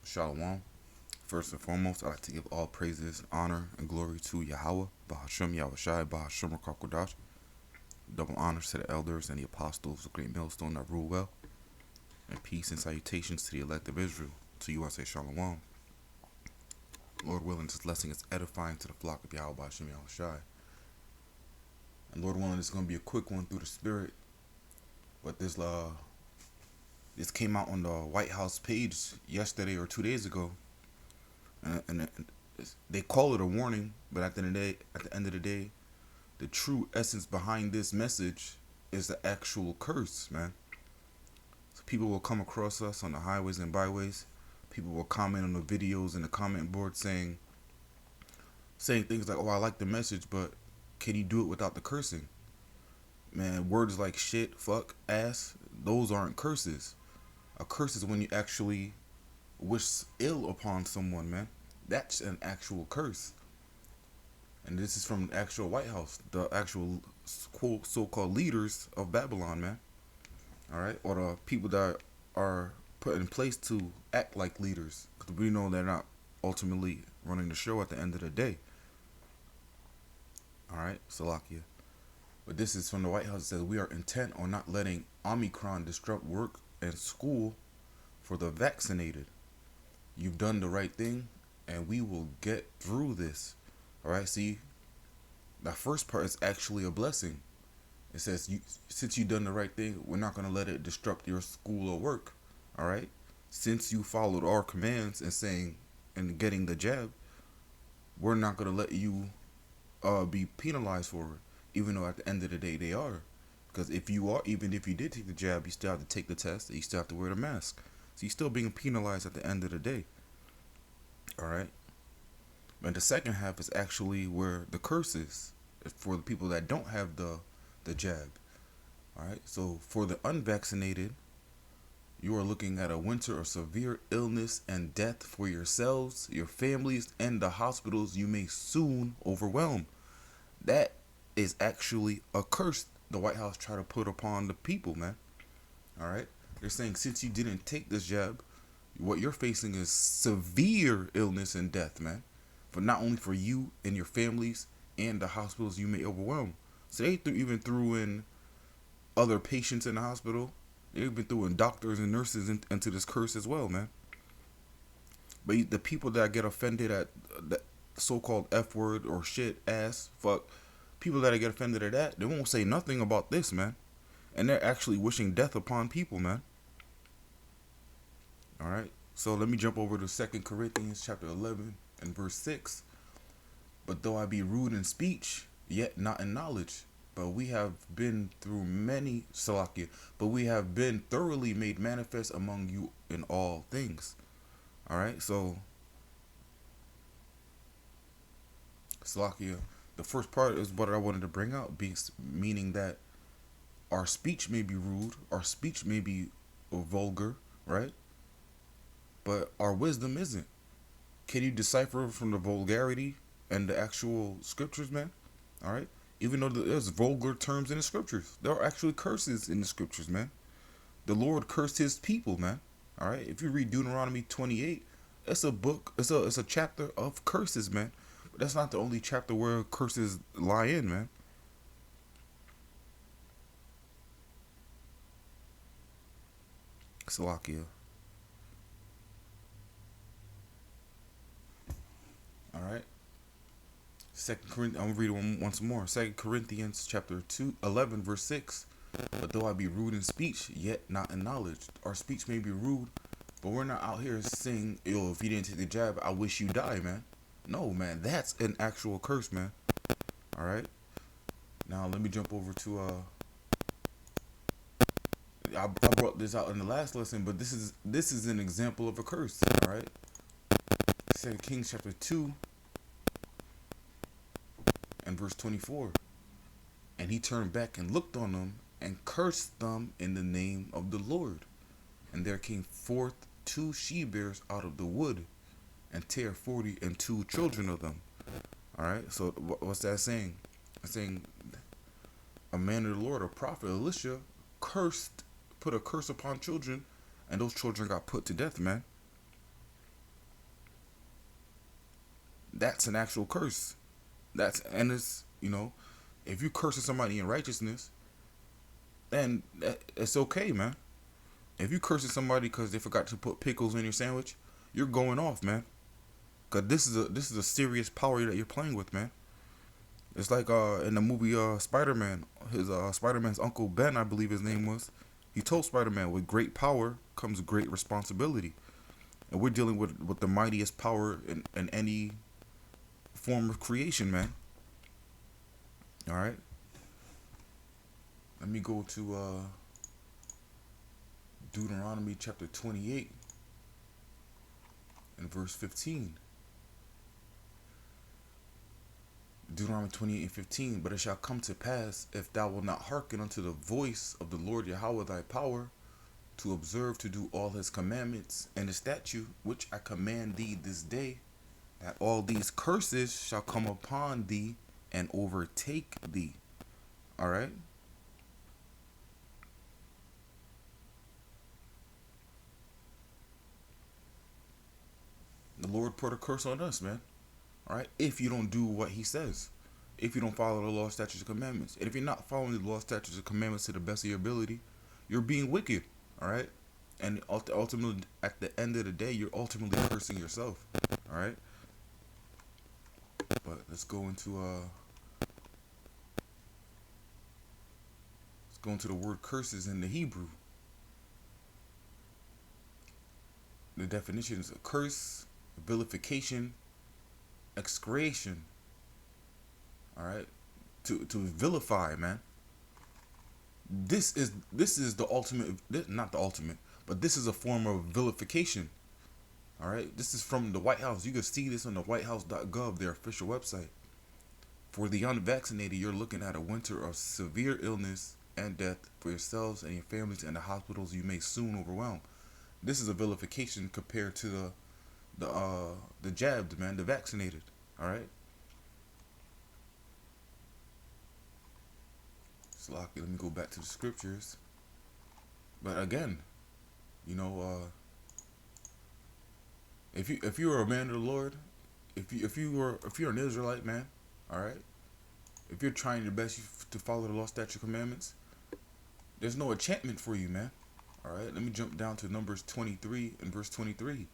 Shalom. First and foremost, I'd like to give all praises, honor, and glory to Yahweh, Bahashem Yahushai, Bahashem Rakakwadash. Double honors to the elders and the apostles of Great Millstone that rule well. And peace and salutations to the elect of Israel. To you I say Shalom. Lord willing, this lesson is edifying to the flock of Yahweh, Bahashem Yahushai. And Lord willing, it's going to be a quick one through the Spirit. But this came out on the White House page yesterday or 2 days ago. And they call it a warning, but at the end of the day, the true essence behind this message is the actual curse, man. So people will come across us on the highways and byways. People will comment on the videos in the comment board saying things like, "Oh, I like the message, but can you do it without the cursing?" Man, words like shit, fuck, ass, those aren't curses. A curse is when you actually wish ill upon someone, man. That's an actual curse. And this is from the actual White House, the actual so-called leaders of Babylon, man. All right, or the people that are put in place to act like leaders, because we know they're not ultimately running the show at the end of the day. All right, Salakia. But this is from the White House. It says, we are intent on not letting Omicron disrupt work and school for the vaccinated. You've done the right thing, and we will get through this. All right, see, that first part is actually a blessing. It says, since you've done the right thing, we're not going to let it disrupt your school or work. All right, since you followed our commands and getting the jab, we're not going to let you be penalized for it, even though at the end of the day they are. Because even if you did take the jab, you still have to take the test, and you still have to wear the mask. So you're still being penalized at the end of the day. All right. And the second half is actually where the curse is for the people that don't have the jab. All right. So for the unvaccinated, you are looking at a winter of severe illness and death for yourselves, your families, and the hospitals you may soon overwhelm. That is actually a curse the White House tried to put upon the people, man. All right. They're saying since you didn't take this jab, what you're facing is severe illness and death, man. For not only for you and your families and the hospitals you may overwhelm. So they even threw in other patients in the hospital. They've even threw in doctors and nurses into this curse as well, man. But the people that get offended at the so-called F word or shit, ass, fuck, people that get offended at that, they won't say nothing about this, man. And they're actually wishing death upon people, man. All right. So let me jump over to 2 Corinthians chapter 11 and verse 6. But though I be rude in speech, yet not in knowledge. But we have been through many, Salakia, but we have been thoroughly made manifest among you in all things. All right. So, Salakia, the first part is what I wanted to bring out, meaning that our speech may be rude, our speech may be vulgar, right? But our wisdom isn't. Can you decipher from the vulgarity and the actual scriptures, man? All right. Even though there's vulgar terms in the scriptures, there are actually curses in the scriptures, man. The Lord cursed His people, man. All right. If you read Deuteronomy 28, it's a book. It's a chapter of curses, man. But that's not the only chapter where curses lie in, man. Salakia. All right. Second Corinthians. I'm gonna read it once more. 2 Corinthians chapter 11 verse 6. But though I be rude in speech, yet not in knowledge. Our speech may be rude, but we're not out here saying, yo, if you didn't take the jab, I wish you die, man. No, man, that's an actual curse, man. All right. Now let me jump over to I brought this out in the last lesson, but this is an example of a curse. All right. 2 Kings chapter 2 and verse 24. And he turned back and looked on them and cursed them in the name of the Lord. And there came forth 2 she-bears out of the wood, and tear 42 children of them. All right. So what's that saying? It's saying a man of the Lord, a prophet, Elisha, put a curse upon children, and those children got put to death, man. that's an actual curse. That's and it's if you cursing somebody in righteousness, then it's okay, man. If you cursing somebody because they forgot to put pickles in your sandwich, you're going off, man. Cause this is a serious power that you're playing with, man. It's like in the movie Spider Man, his Spider Man's uncle Ben, I believe his name was. He told Spider Man, with great power comes great responsibility, and we're dealing with the mightiest power in any form of creation, man. All right. Let me go to Deuteronomy chapter 28 and verse 15. Deuteronomy 28 and 15. But it shall come to pass, if thou wilt not hearken unto the voice of the Lord Yahweh thy power, to observe to do all his commandments and the statute which I command thee this day, that all these curses shall come upon thee and overtake thee. All right. The Lord put a curse on us, man. All right. If you don't do what he says, if you don't follow the law, statutes, and commandments, and if you're not following the law, statutes, and commandments to the best of your ability, you're being wicked. All right. And ultimately, at the end of the day, you're ultimately cursing yourself. All right. But let's go into the word curses in the Hebrew. The definition is a curse, vilification, excretion. All right, to vilify, man. This is the ultimate, not the ultimate, but this is a form of vilification. All right, this is from the White House. You can see this on the whitehouse.gov, their official website. For the unvaccinated, you're looking at a winter of severe illness and death for yourselves and your families, and the hospitals you may soon overwhelm. This is a vilification compared to the jabbed, man, the vaccinated. All right. So let me go back to the scriptures. But again, you know, if you are a man of the Lord, if you're an Israelite, man, all right, if you're trying your best to follow the law, statutes, commandments, there's no enchantment for you, man. All right, let me jump down to Numbers 23 and verse 23.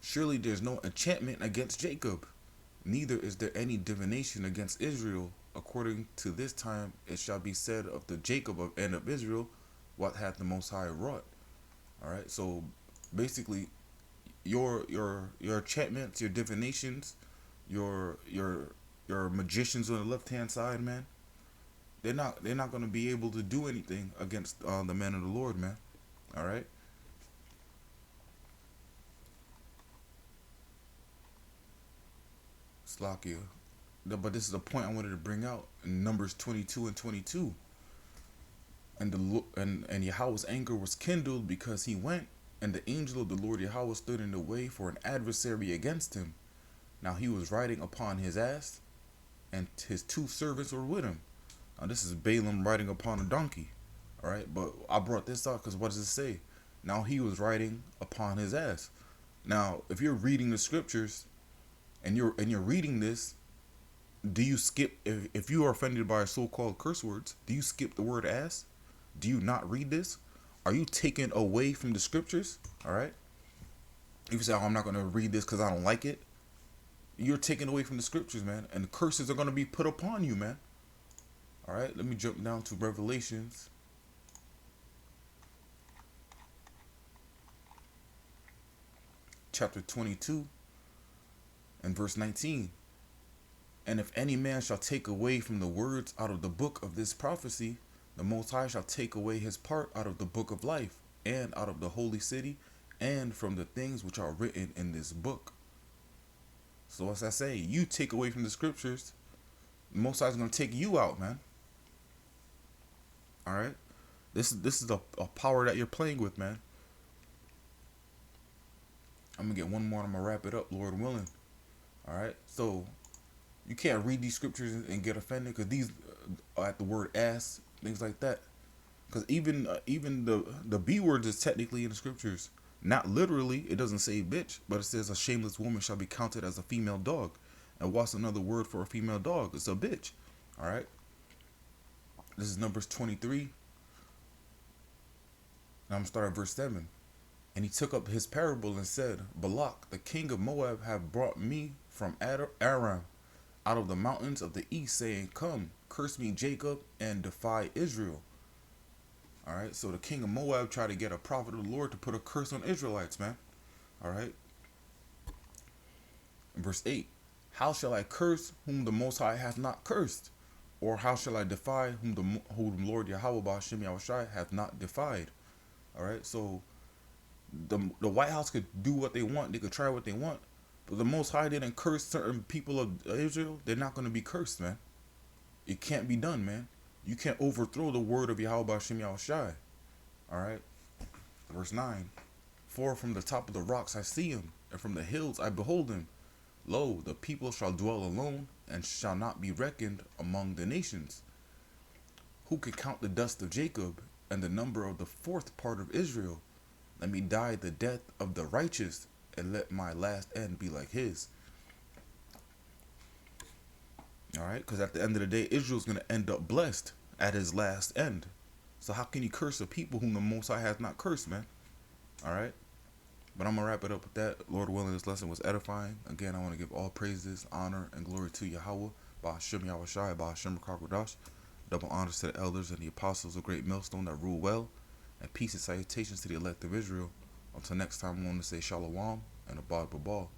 Surely there's no enchantment against Jacob, neither is there any divination against Israel. According to this time, it shall be said of the Jacob and of Israel, what hath the Most High wrought. All right, so basically, your enchantments, your divinations, your magicians on the left hand side, man, they're not gonna be able to do anything against the men of the Lord, man. All right. Slakia. But this is a point I wanted to bring out in Numbers 22 and 22. And Yahweh's anger was kindled because he went, and the angel of the Lord Yahweh stood in the way for an adversary against him. Now he was riding upon his ass, and his two servants were with him. Now this is Balaam riding upon a donkey. All right, but I brought this up because what does it say? Now he was riding upon his ass. Now, if you're reading the scriptures, and you're reading this, do you skip, if you are offended by so-called curse words, do you skip the word ass? Do you not read this? Are you taken away from the scriptures? All right. If you say, "Oh, I'm not going to read this because I don't like it," you're taken away from the scriptures, man, and the curses are going to be put upon you, man. All right. Let me jump down to Revelations. Chapter 22 and verse 19. And if any man shall take away from the words out of the book of this prophecy, the Most High shall take away his part out of the book of life, and out of the holy city, and from the things which are written in this book. So as I say, you take away from the scriptures, the Most High is going to take you out, man. All right? This is a power that you're playing with, man. I'm going to get one more and I'm going to wrap it up, Lord willing. All right? So you can't read these scriptures and get offended because these are at the word ass, things like that. Because even the B words is technically in the scriptures. Not literally, it doesn't say bitch, but it says a shameless woman shall be counted as a female dog. And what's another word for a female dog? It's a bitch. All right. This is Numbers 23. And I'm gonna start at verse 7. And he took up his parable and said, Balak, the king of Moab, have brought me from Aram, out of the mountains of the east, saying, Come, curse me, Jacob, and defy Israel. All right. So the king of Moab tried to get a prophet of the Lord to put a curse on Israelites, man. All right. Verse 8. How shall I curse whom the Most High hath not cursed? Or how shall I defy whom the Lord Yahweh Ba'ashem Yahushai hath not defied? All right. So the White House could do what they want. They could try what they want. But the Most High didn't curse certain people of Israel. They're not going to be cursed, man. It can't be done, man. You can't overthrow the word of Yahweh Ba'ashem Yahushai. All right. Verse 9. For from the top of the rocks I see him, and from the hills I behold him. Lo, the people shall dwell alone, and shall not be reckoned among the nations. Who can count the dust of Jacob, and the number of the fourth part of Israel? Let me die the death of the righteous, and let my last end be like his. Alright, because at the end of the day, Israel's going to end up blessed at his last end. So how can he curse a people whom the Most High has not cursed, man? Alright? But I'm going to wrap it up with that. Lord willing, this lesson was edifying. Again, I want to give all praises, honor, and glory to Yahweh, Ba'ashem Yahushai, Ba'ashem Rakakwadash. Double honors to the elders and the apostles of Great Millstone that rule well. And peace and salutations to the elect of Israel. Until next time, I want to say Shalom and Abad Babal.